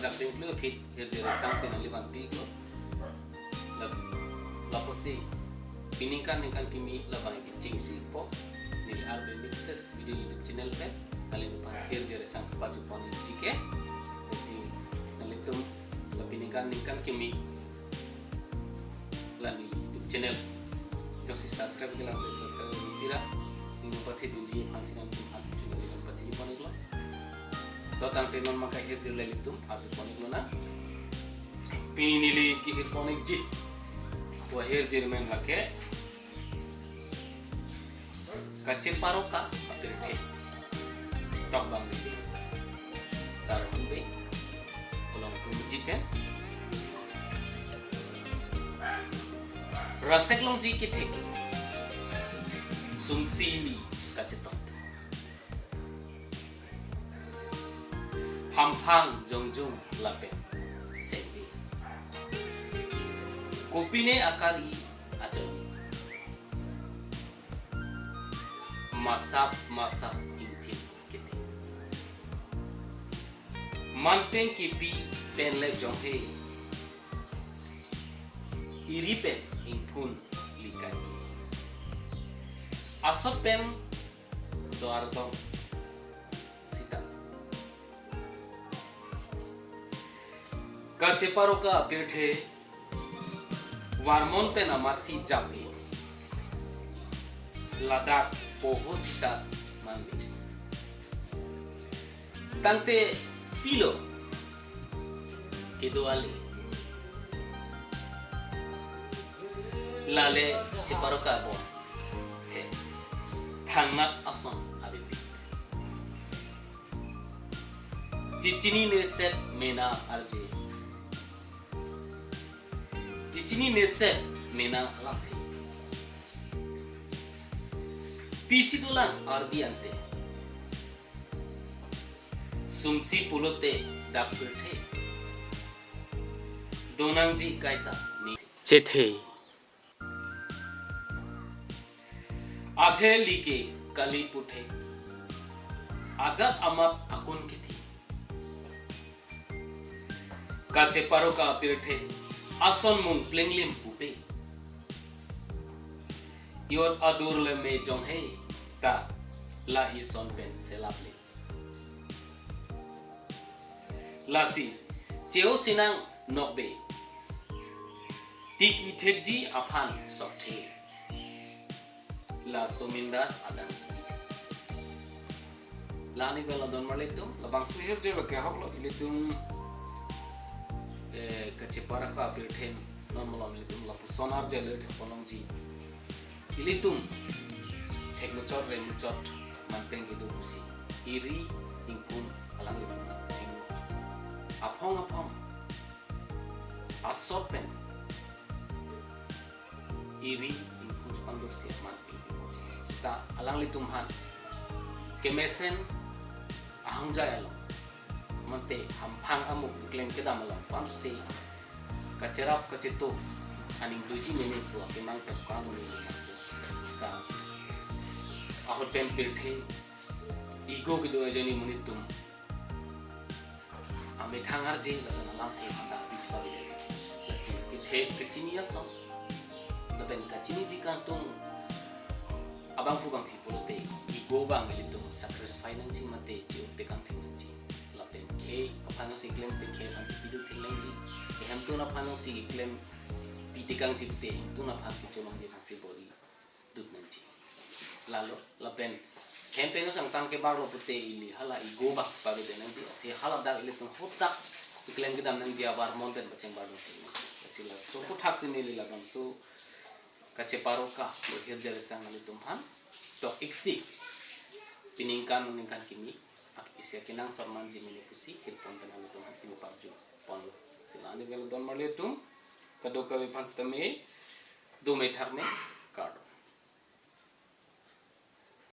jakting lu fit jere sang senali ban pi lo la posi piningkan kimi la bang jing si po ni arbe mixes video YouTube channel pe kali lupa jere sang paju pon jike si nalitum la piningkan kimi la ni YouTube channel jo si subscribe ke la subscribe tira ni pati tunji hansinan tum hat channel kan pati pon lo to tang tenon maka jere litum paju pon lo na pinili ki pon ji वो hair gel में लगे कच्चे पारों का अतिरिक्त टॉप बांग में सारे मुंबई पुलों को मुझी पे रसेक लोग जी के थे कि सुमसीली कच्चे टॉप हम जोंग लापे SEBI kopi ne akari aja masap intin kiti manteng kipi pen le jonghe iri pen impun likai asot pen joar dong sita ka cheparo ka pethe वारमोन पे नमासी जापे लद्दाख पोहो सिता मांगे तंते पीलो के दुआले लाले चिपरो का बोन थे थांगनात असम अबिपी चिचिनी ने सेट मेना अर्जे चिनी ने से मेना लाथे पीसी दुलान आरबी अंते सुमसी पुलोते दापटे दोनांगजी कायता नी चेथे आधे लीके कली पुठे आजाद अमत अकुन की थी काचे पारो का पिरठे ason mun plenglim pupe yor adur le me jong he ta la ison pen selable la si cheo sinang nokbe tiki thekji aphan sothe la somindar adan la ni gala don maletum la bang suher je lo ke hoklo ilitum kecipara ka pirthen normal militum la sonar jele ponong ji ilitum teknochor remuchot manteng itu pusi iri ingpun alang itu apong asopen iri ingpun pandur siap mati sta alang litum han kemesen ahang jaya lo mante hampang amuk klaim kita malam pansi kacerap kacetu aning tuji mene tu memang terkan ni ta ahot pen pirthe ego gitu aja ni munitum ame thangar je la lam the manda bichpa bile lasi ithe kachini aso la pen kachini ji kantung abang fu bang pipulote ego bang itu sacrifice nang ji mate je te kan thing ji ke apano si claim te ke han pidu thileng ji ehem tu na phano si claim pitikang ji te tu na phan ki chomang ji phan si body dut nan ji lalo la pen ken te no sang tang ke baro pute ili hala i go bak pa de nan ji te hala da ile tu hotak claim ke dam nan ji abar mon pen bacheng baro te sila so ko thak si mili lagam so kache paro ka hir jare sang ali tum han to iksi piningkan kimi isi kinang sorman ji mini pusi hilpon penang itu hati muparju pon silani bel don marle tum kado kawe panstame do me thar me card